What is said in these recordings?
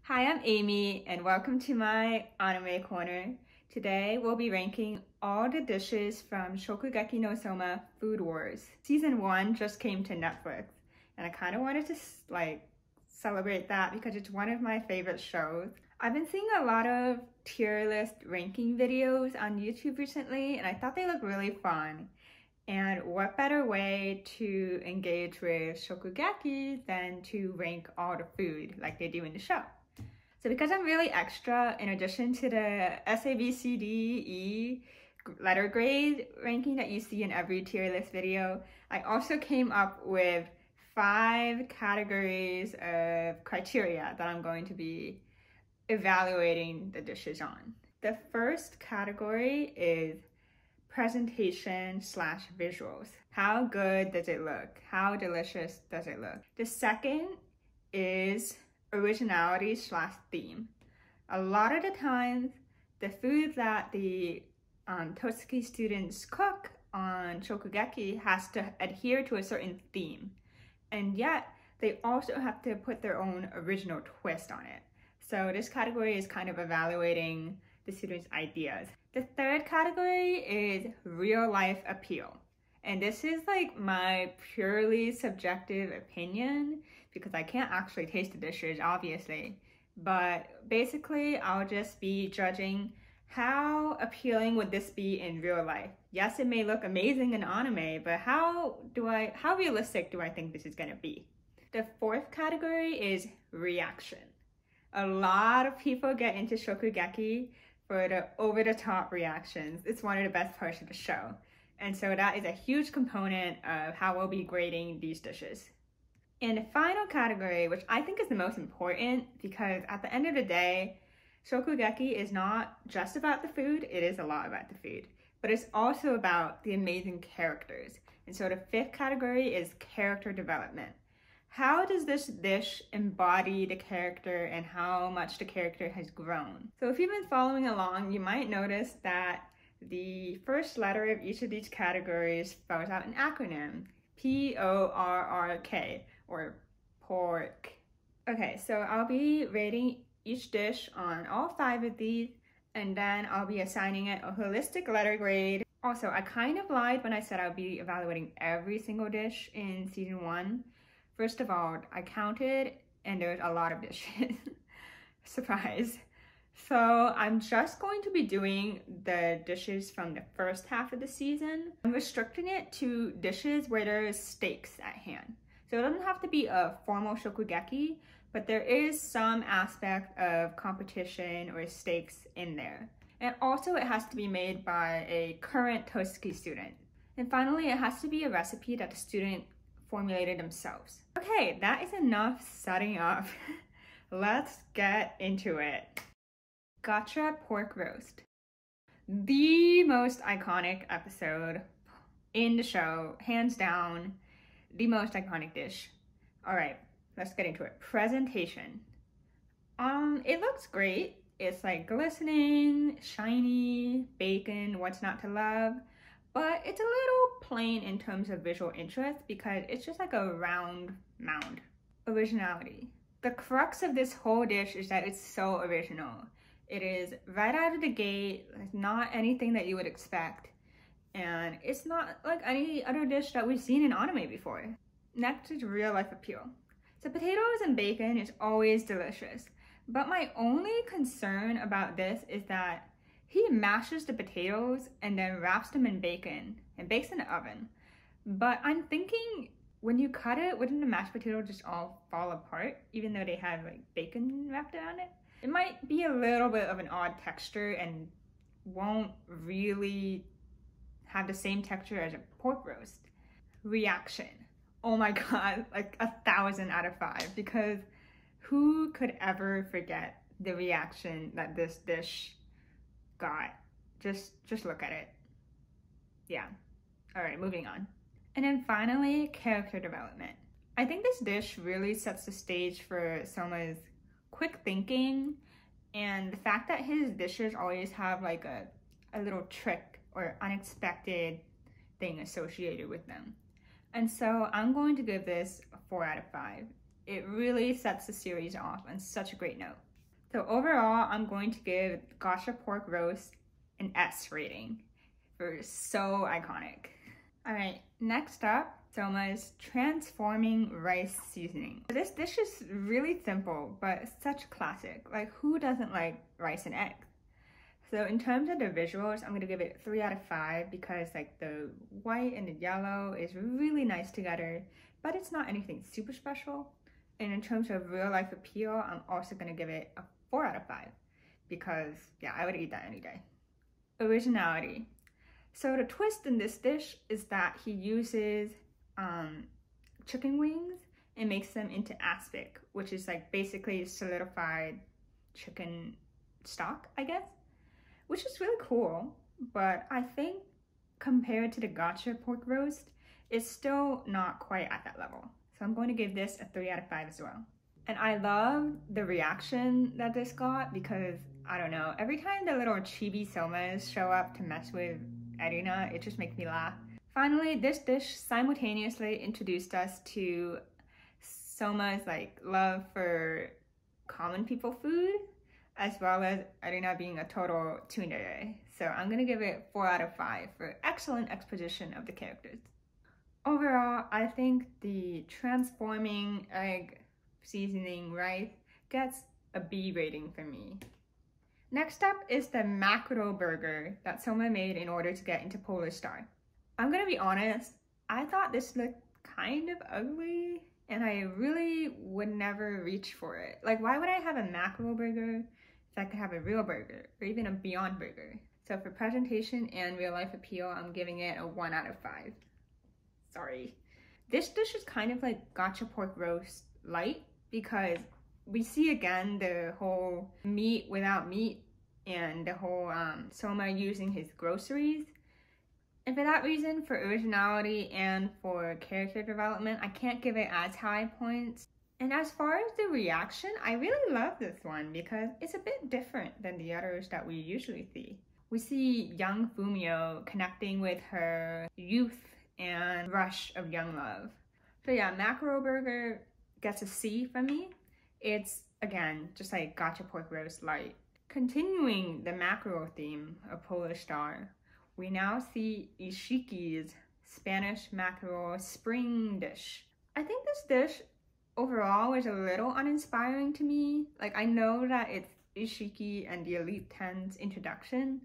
Hi, I'm Amy, and welcome to my anime corner. Today, we'll be ranking all the dishes from Shokugeki no Soma Food Wars. Season 1 just came to Netflix, and I kind of wanted to celebrate that because it's one of my favorite shows. I've been seeing a lot of tier list ranking videos on YouTube recently, and I thought they looked really fun. And what better way to engage with Shokugeki than to rank all the food like they do in the show? So because I'm really extra, in addition to the SABCDE letter grade ranking that you see in every tier list video, I also came up with 5 categories of criteria that I'm going to be evaluating the dishes on. The first category is presentation / visuals. How good does it look? How delicious does it look? The second is originality / theme. A lot of the times, the food that the Totsuki students cook on Shokugeki has to adhere to a certain theme, and yet they also have to put their own original twist on it. So this category is kind of evaluating the students' ideas. The third category is real life appeal. And this is like my purely subjective opinion because I can't actually taste the dishes, obviously. But basically, I'll just be judging how appealing would this be in real life. Yes, it may look amazing in anime, but how realistic do I think this is gonna be? The fourth category is reaction. A lot of people get into Shokugeki for the over-the-top reactions. It's one of the best parts of the show. And so that is a huge component of how we'll be grading these dishes. And the final category, which I think is the most important, because at the end of the day, Shokugeki is not just about the food, it is a lot about the food, but it's also about the amazing characters. And so the fifth category is character development. How does this dish embody the character and how much the character has grown? So if you've been following along, you might notice that the first letter of each of these categories spells out an acronym, PORRK, or pork. Okay, so I'll be rating each dish on all 5 of these, and then I'll be assigning it a holistic letter grade. Also, I kind of lied when I said I'll be evaluating every single dish in season 1. First of all, I counted and there's a lot of dishes. Surprise. So I'm just going to be doing the dishes from the first half of the season. I'm restricting it to dishes where there is stakes at hand. So it doesn't have to be a formal Shokugeki, but there is some aspect of competition or stakes in there. And also it has to be made by a current Totsuki student. And finally, it has to be a recipe that the student formulated themselves. Okay, that is enough setting up. Let's get into it. Gotcha pork roast. The most iconic episode in the show, hands down, the most iconic dish. All right, let's get into it. Presentation. It looks great. It's like glistening, shiny, bacon, what's not to love. But it's a little plain in terms of visual interest because it's just like a round mound. Originality. The crux of this whole dish is that it's so original. It is right out of the gate, it's not anything that you would expect. And it's not like any other dish that we've seen in anime before. Next is real life appeal. So potatoes and bacon is always delicious. But my only concern about this is that he mashes the potatoes and then wraps them in bacon and bakes in the oven. But I'm thinking, when you cut it, wouldn't the mashed potato just all fall apart, even though they have like bacon wrapped around it? It might be a little bit of an odd texture and won't really have the same texture as a pork roast. Reaction. Oh my god, like 1,000 out of 5, because who could ever forget the reaction that this dish got? Just look at it. Yeah. All right, moving on. And then finally, character development. I think this dish really sets the stage for Soma's quick thinking and the fact that his dishes always have like a little trick or unexpected thing associated with them. And so I'm going to give this a 4 out of 5. It really sets the series off on such a great note. So overall, I'm going to give Gacha pork roast an S rating for so iconic. All right, next up, Soma's transforming rice seasoning. This dish is really simple, but such a classic. Like, who doesn't like rice and eggs? So in terms of the visuals, I'm gonna give it 3 out of 5 because like the white and the yellow is really nice together, but it's not anything super special. And in terms of real life appeal, I'm also gonna give it a 4 out of 5 because yeah, I would eat that any day. Originality. So the twist in this dish is that he uses chicken wings and makes them into aspic, which is like basically solidified chicken stock, I guess, which is really cool. But I think compared to the Gacha pork roast, it's still not quite at that level. So I'm going to give this a 3 out of 5 as well. And I love the reaction that this got because, I don't know, every time the little chibi Somas show up to mess with Erina, it just makes me laugh. Finally, this dish simultaneously introduced us to Soma's like love for common people food, as well as Erina being a total tsundere. So I'm gonna give it 4 out of 5 for excellent exposition of the characters. Overall, I think the transforming egg seasoning rice gets a B rating for me. Next up is the Mackerel Burger that Soma made in order to get into Polar Star. I'm gonna be honest, I thought this looked kind of ugly and I really would never reach for it. Like, why would I have a Mackerel Burger if I could have a real burger or even a Beyond Burger? So for presentation and real life appeal, I'm giving it a 1 out of 5. Sorry. This dish is kind of like Gacha pork roast light because we see again the whole meat without meat and the whole Soma using his groceries. And for that reason, for originality and for character development, I can't give it as high points. And as far as the reaction, I really love this one because it's a bit different than the others that we usually see. We see young Fumio connecting with her youth and rush of young love. So yeah, Mackerel Burger gets a C from me. It's, again, just like Gacha pork roast light. Continuing the mackerel theme of Polar Star, we now see Ishiki's Spanish mackerel spring dish. I think this dish overall was a little uninspiring to me. Like, I know that it's Ishiki and the Elite 10's introduction,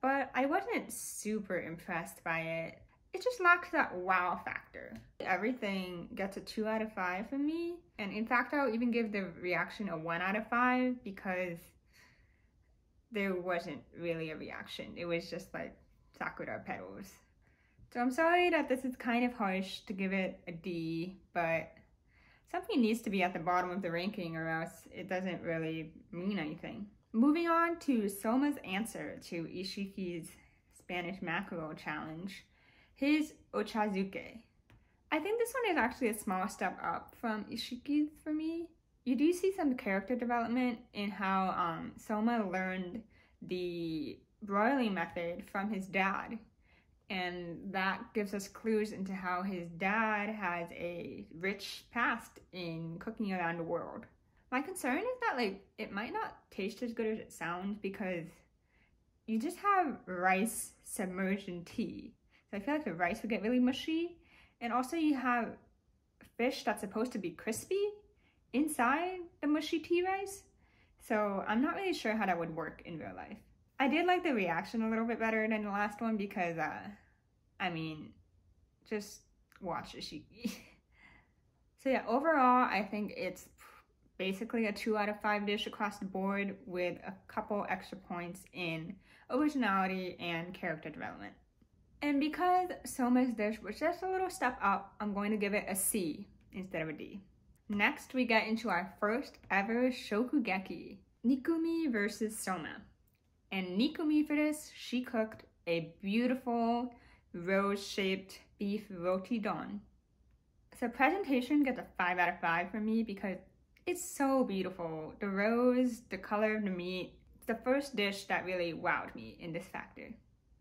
but I wasn't super impressed by it. It just lacks that wow factor. Everything gets a 2 out of 5 from me. And in fact, I'll even give the reaction a 1 out of 5 because there wasn't really a reaction. It was just like sakura petals. So I'm sorry that this is kind of harsh to give it a D, but something needs to be at the bottom of the ranking or else it doesn't really mean anything. Moving on to Soma's answer to Ishiki's Spanish mackerel challenge, his ochazuke. I think this one is actually a small step up from Ishiki's for me. You do see some character development in how Soma learned the broiling method from his dad. And that gives us clues into how his dad has a rich past in cooking around the world. My concern is that like it might not taste as good as it sounds because you just have rice submerged in tea. So I feel like the rice would get really mushy. And also you have fish that's supposed to be crispy inside the mushy tea rice. So I'm not really sure how that would work in real life. I did like the reaction a little bit better than the last one because, I mean, just watch Ishiki. So yeah, overall, I think it's basically a 2 out of 5 dish across the board with a couple extra points in originality and character development. And because Soma's dish was just a little step up, I'm going to give it a C instead of a D. Next, we get into our first ever Shokugeki, Nikumi versus Soma. And Nikumi for this, she cooked a beautiful rose-shaped beef roti don. So presentation gets a 5 out of 5 for me because it's so beautiful. The rose, the color of the meat, it's the first dish that really wowed me in this factor.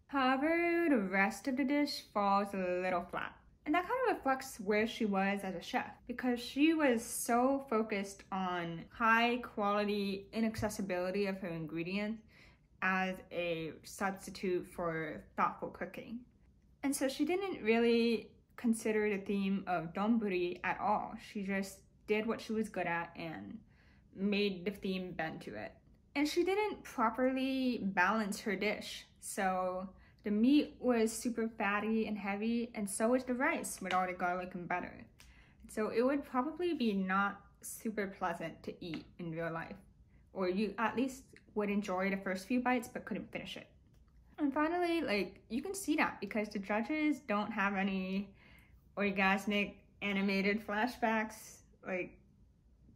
However, the rest of the dish falls a little flat. And that kind of reflects where she was as a chef, because she was so focused on high quality inaccessibility of her ingredients as a substitute for thoughtful cooking. And so she didn't really consider the theme of donburi at all. She just did what she was good at and made the theme bend to it. And she didn't properly balance her dish. So the meat was super fatty and heavy, and so was the rice with all the garlic and butter. So it would probably be not super pleasant to eat in real life. Or you at least would enjoy the first few bites but couldn't finish it. And finally, like, you can see that because the judges don't have any orgasmic animated flashbacks. Like,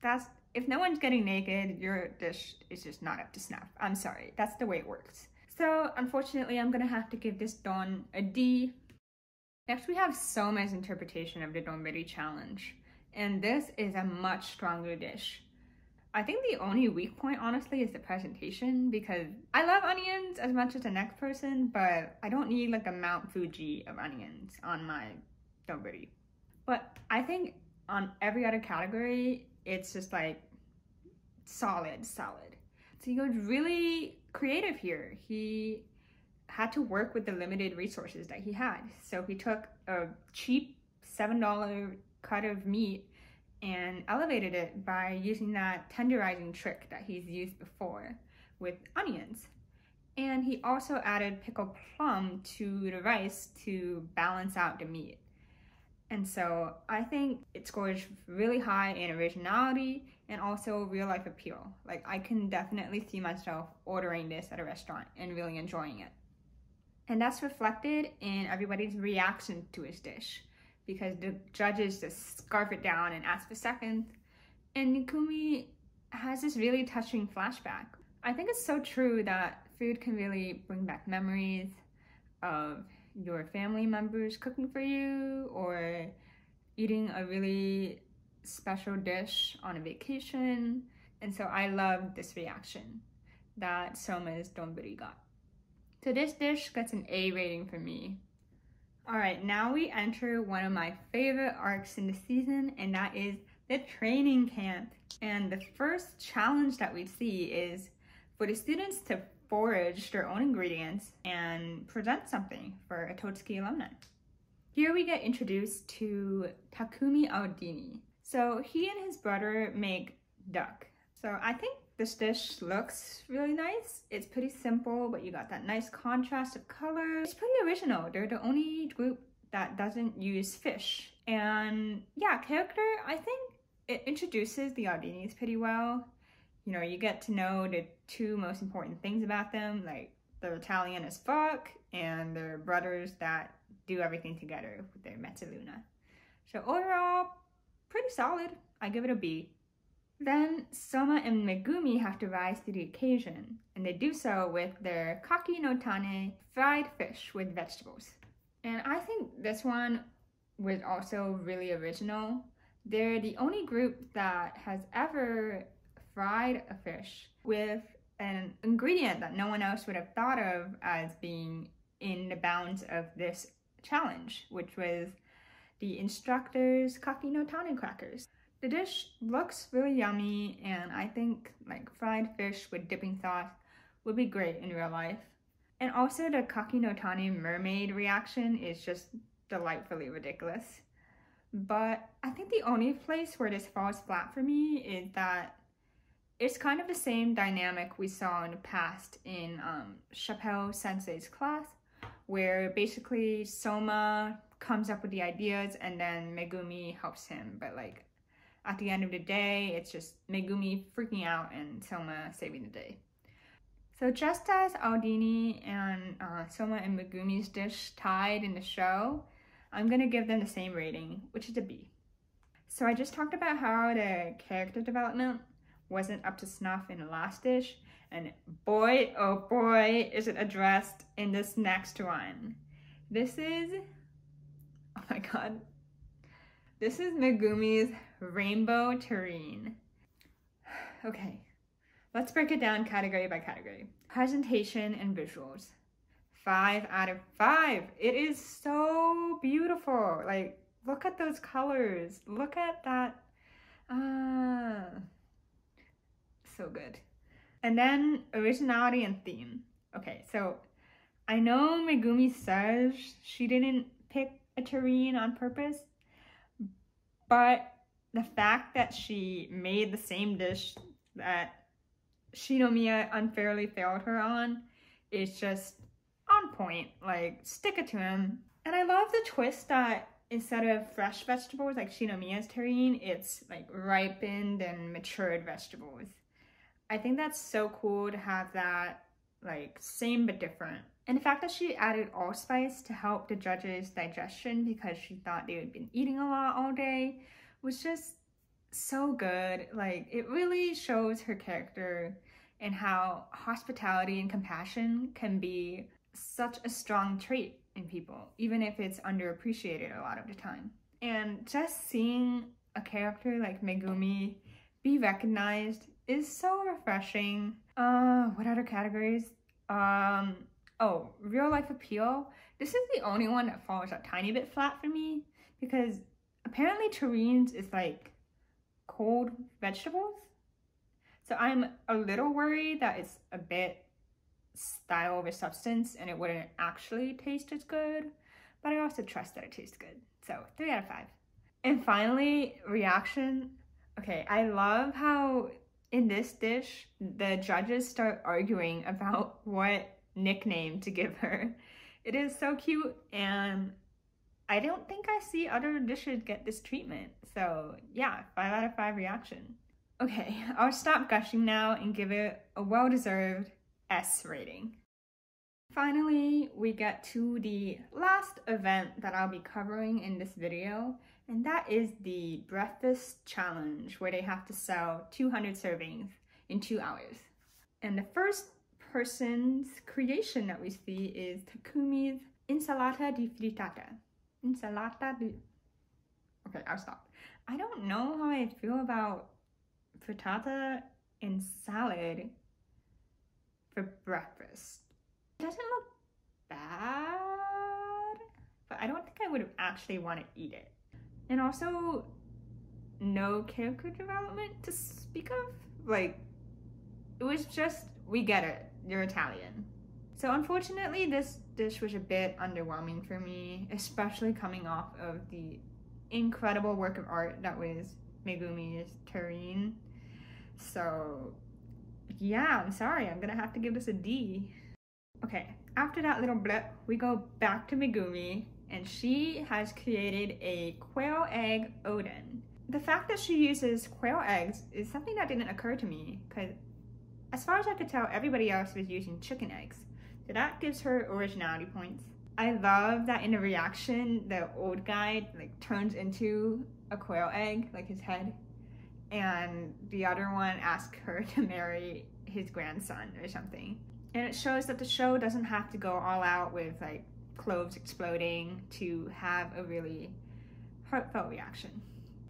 that's, if no one's getting naked, your dish is just not up to snuff. I'm sorry, that's the way it works. So unfortunately, I'm gonna have to give this don a D. Next, we have Soma's interpretation of the donburi challenge. And this is a much stronger dish. I think the only weak point, honestly, is the presentation, because I love onions as much as the next person, but I don't need like a Mount Fuji of onions on my donburi. But I think on every other category, it's just like solid. So he was really creative here. He had to work with the limited resources that he had. So he took a cheap $7 cut of meat and elevated it by using that tenderizing trick that he's used before with onions. And he also added pickled plum to the rice to balance out the meat. And so I think it scores really high in originality and also real life appeal. Like, I can definitely see myself ordering this at a restaurant and really enjoying it. And that's reflected in everybody's reaction to his dish, because the judges just scarf it down and ask for seconds. And Megumi has this really touching flashback. I think it's so true that food can really bring back memories of your family members cooking for you, or eating a really special dish on a vacation. And so I love this reaction that Soma's donburi got. So this dish gets an A rating from me. Alright, now we enter one of my favorite arcs in the season, and that is the training camp. And the first challenge that we see is for the students to forage their own ingredients and present something for a Totsuki alumni. Here we get introduced to Takumi Aldini. So he and his brother make duck. So I think this dish looks really nice. It's pretty simple, but you got that nice contrast of color. It's pretty original. They're the only group that doesn't use fish. And yeah, character, I think it introduces the Aldinis pretty well. You know, you get to know the two most important things about them, like they're Italian as fuck, and they're brothers that do everything together with their mezzaluna. So overall, pretty solid. I give it a B. Then Soma and Megumi have to rise to the occasion, and they do so with their kaki no tane, fried fish with vegetables. And I think this one was also really original. They're the only group that has ever fried a fish with an ingredient that no one else would have thought of as being in the bounds of this challenge, which was the instructor's kaki no tane crackers. The dish looks really yummy, and I think like fried fish with dipping sauce would be great in real life. And also the kaki no tane mermaid reaction is just delightfully ridiculous. But I think the only place where this falls flat for me is that it's kind of the same dynamic we saw in the past in Chappelle Sensei's class, where basically Soma comes up with the ideas and then Megumi helps him. But like at the end of the day, it's just Megumi freaking out and Soma saving the day. So just as Aldini and Soma and Megumi's dish tied in the show, I'm gonna give them the same rating, which is a B. So I just talked about how the character development wasn't up to snuff in the last dish, and boy, oh boy, is it addressed in this next one. This is, oh my god, this is Megumis Rainbow terrine. Okay, let's break it down category by category. Presentation and visuals. 5 out of 5. It is so beautiful. Like, Look at those colors. Look at that. Ah, so good. And then originality and theme. Okay, so I know Megumi says she didn't pick a terrine on purpose, but the fact that she made the same dish that Shinomiya unfairly failed her on is just on point. Like, stick it to him. And I love the twist that instead of fresh vegetables like Shinomiya's terrine, it's like ripened and matured vegetables. I think that's so cool to have that, like, same but different. And the fact that she added allspice to help the judges' digestion because she thought they had been eating a lot all day was just so good. Like, it really shows her character and how hospitality and compassion can be such a strong trait in people, even if it's underappreciated a lot of the time. And just seeing a character like Megumi be recognized is so refreshing. What other categories? Oh, real life appeal. This is the only one that falls a tiny bit flat for me because apparently terrines is like cold vegetables. So I'm a little worried that it's a bit style over substance and it wouldn't actually taste as good, but I also trust that it tastes good. So 3 out of 5. And finally, reaction. Okay, I love how in this dish, the judges start arguing about what nickname to give her. It is so cute, and I don't think I see other dishes get this treatment. So yeah, 5 out of 5 reaction. Okay, I'll stop gushing now and give it a well-deserved S rating. Finally, we get to the last event that I'll be covering in this video, and that is the breakfast challenge where they have to sell 200 servings in 2 hours. And the first person's creation that we see is Takumi's Insalata di frittata. Insalata di... Okay, I'll stop. I don't know how I feel about frittata and salad for breakfast. It doesn't look bad, but I don't think I would actually want to eat it. And also, no character development to speak of. Like, it was just, we get it, you're Italian. So unfortunately, this dish was a bit underwhelming for me, especially coming off of the incredible work of art that was Megumi's terrine. So yeah, I'm sorry, I'm gonna have to give this a D. Okay, after that little blip, we go back to Megumi, and she has created a quail egg oden. The fact that she uses quail eggs is something that didn't occur to me, because as far as I could tell, everybody else was using chicken eggs. So that gives her originality points. I love that in the reaction, the old guy like turns into a quail egg, like his head, and the other one asks her to marry his grandson or something. And it shows that the show doesn't have to go all out with like cloves exploding to have a really heartfelt reaction.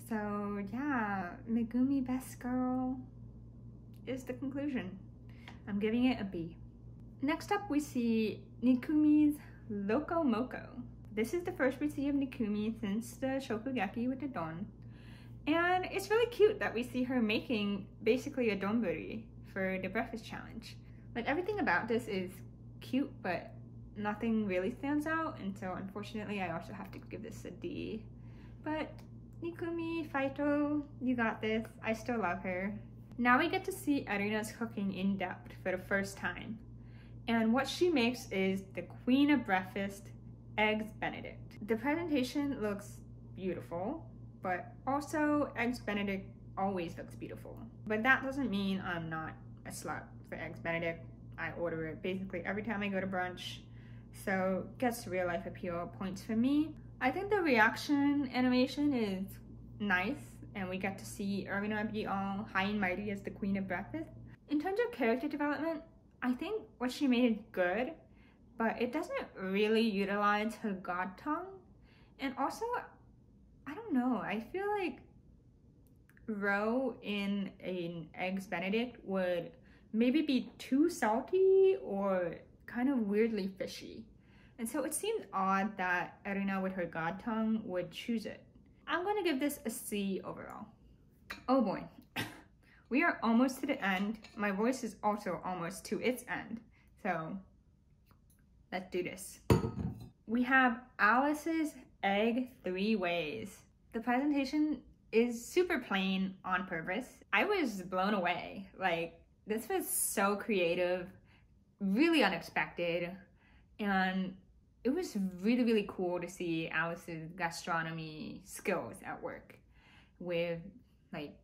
So yeah, Megumi best girl is the conclusion. I'm giving it a B. Next up we see Nikumi's Loco Moco. This is the first we see of Nikumi since the Shokugeki with the don. And it's really cute that we see her making basically a donburi for the breakfast challenge. Like, everything about this is cute, but nothing really stands out, and so unfortunately I also have to give this a D. But Nikumi, Faito, you got this. I still love her. Now we get to see Erina's cooking in depth for the first time. And what she makes is the queen of breakfast, Eggs Benedict. The presentation looks beautiful, but also Eggs Benedict always looks beautiful. But that doesn't mean I'm not a slut for Eggs Benedict. I order it basically every time I go to brunch. So gets real life appeal points for me. I think the reaction animation is nice, and we get to see Erina be all high and mighty as the queen of breakfast. In terms of character development, I think what she made is good, but it doesn't really utilize her god tongue. And also, I don't know, I feel like roe in an Eggs Benedict would maybe be too salty or kind of weirdly fishy. And so it seems odd that Erina with her god tongue would choose it. I'm gonna give this a C overall. Oh boy, we are almost to the end. My voice is also almost to its end. So let's do this. We have Alice's egg 3 ways. The presentation is super plain on purpose. I was blown away. Like, this was so creative, really unexpected, and it was really, really cool to see Alice's gastronomy skills at work with like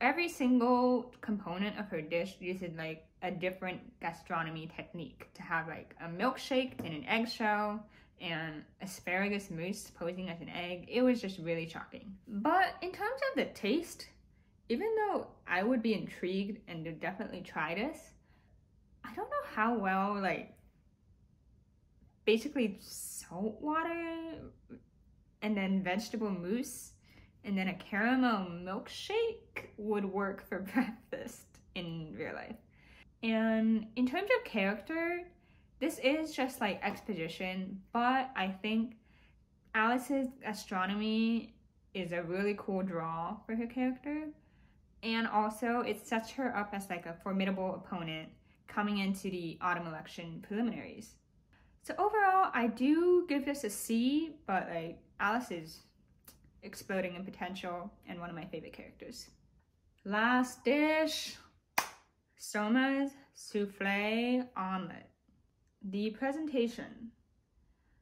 every single component of her dish uses like a different gastronomy technique to have like a milkshake in an eggshell and asparagus mousse posing as an egg. It was just really shocking. But in terms of the taste, even though I would be intrigued and to definitely try this, I don't know how well like basically salt water and then vegetable mousse and then a caramel milkshake would work for breakfast in real life. And in terms of character, this is just like exposition, but I think Alice's gastronomy is a really cool draw for her character. And also it sets her up as like a formidable opponent coming into the autumn election preliminaries. So overall, I do give this a C, but like Alice is exploding in potential and one of my favorite characters. Last dish, Sohmas Souffle omelet. The presentation,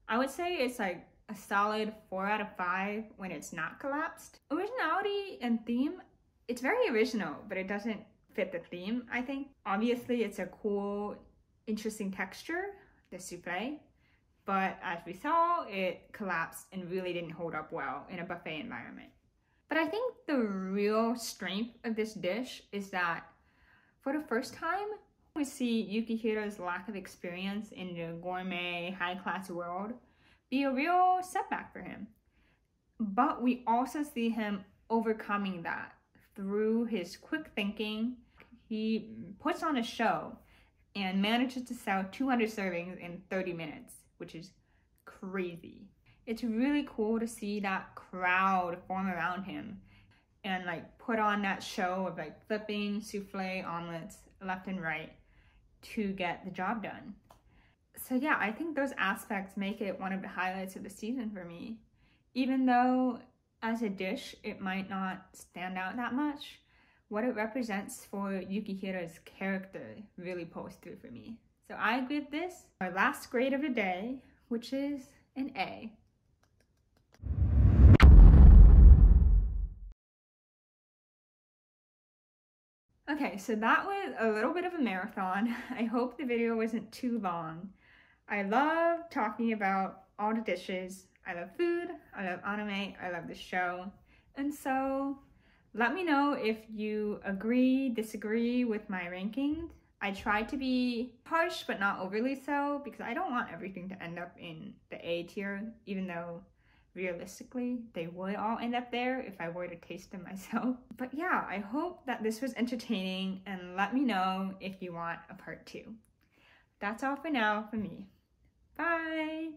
I would say it's like a solid 4 out of 5 when it's not collapsed. Originality and theme, it's very original, but it doesn't fit the theme, I think. Obviously, it's a cool, interesting texture, the souffle, but as we saw, it collapsed and really didn't hold up well in a buffet environment. But I think the real strength of this dish is that for the first time, we see Yukihiro's lack of experience in the gourmet, high-class world be a real setback for him. But we also see him overcoming that through his quick thinking. He puts on a show and manages to sell 200 servings in 30 minutes, which is crazy. It's really cool to see that crowd form around him and like put on that show of like flipping souffle omelets left and right to get the job done. So yeah, I think those aspects make it one of the highlights of the season for me. Even though as a dish, it might not stand out that much, what it represents for Yukihiro's character really pulls through for me. So I give this my last grade of the day, which is an A. Okay, so that was a little bit of a marathon. I hope the video wasn't too long. I love talking about all the dishes. I love food, I love anime, I love the show. And so let me know if you agree, disagree with my rankings. I try to be harsh, but not overly so, because I don't want everything to end up in the A tier, even though realistically, they would all end up there if I were to taste them myself. But yeah, I hope that this was entertaining and let me know if you want a part 2. That's all for now for me. Bye!